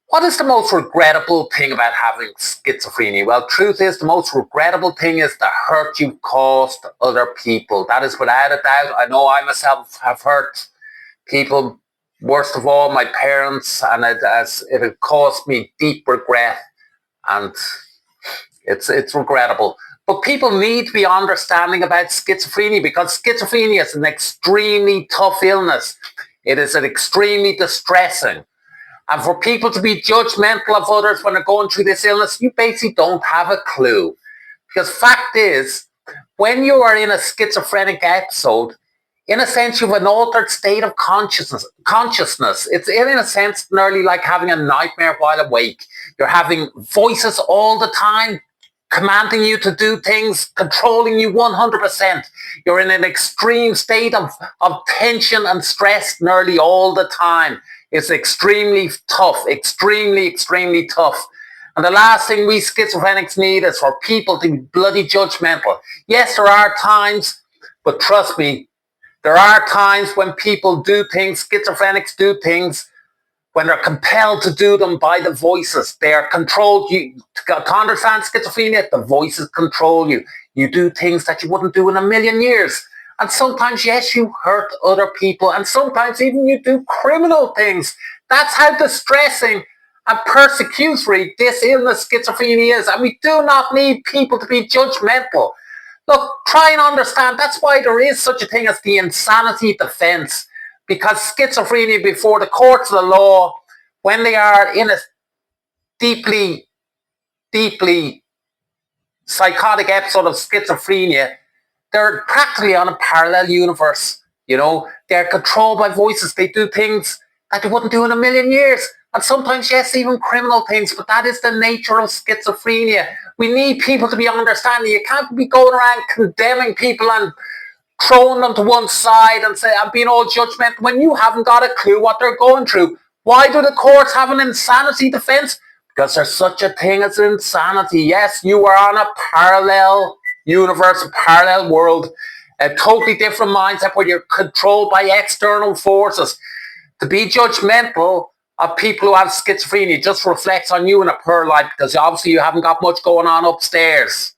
What is the most regrettable thing about having schizophrenia? Well, truth is, the most regrettable thing is the hurt you've caused other people. That is without a doubt. I know I myself have hurt people, worst of all, my parents, and it caused me deep regret, and it's regrettable. But people need to be understanding about schizophrenia, because schizophrenia is an extremely tough illness. It is an extremely distressing. And for people to be judgmental of others when they're going through this illness, you basically don't have a clue. Because fact is, when you are in a schizophrenic episode, in a sense, you have an altered state of consciousness. It's in a sense nearly like having a nightmare while awake. You're having voices all the time, commanding you to do things, controlling you 100%. You're in an extreme state of tension and stress nearly all the time. It's extremely tough, extremely tough. And the last thing we schizophrenics need is for people to be bloody judgmental. Yes, there are times, but trust me, there are times when people do things, schizophrenics do things, when they're compelled to do them by the voices. They are controlled. To understand schizophrenia, the voices control you. You do things that you wouldn't do in a million years. And sometimes, yes, you hurt other people, and sometimes even you do criminal things. That's how distressing and persecutory this illness, schizophrenia, is. And we do not need people to be judgmental. Look, try and understand. That's why there is such a thing as the insanity defense. Because schizophrenia, before the courts of the law, when they are in a deeply psychotic episode of schizophrenia, they're practically on a parallel universe. They're controlled by voices. They do things that they wouldn't do in a million years. And sometimes, yes, even criminal things. But that is the nature of schizophrenia. We need people to be understanding. You can't be going around condemning people and throwing them to one side and say, I'm being all judgmental, when you haven't got a clue what they're going through. Why do the courts have an insanity defense? Because there's such a thing as insanity. Yes, you are on a parallel universe, a parallel world, a totally different mindset where you're controlled by external forces. To be judgmental of people who have schizophrenia just reflects on you in a poor light, because obviously you haven't got much going on upstairs.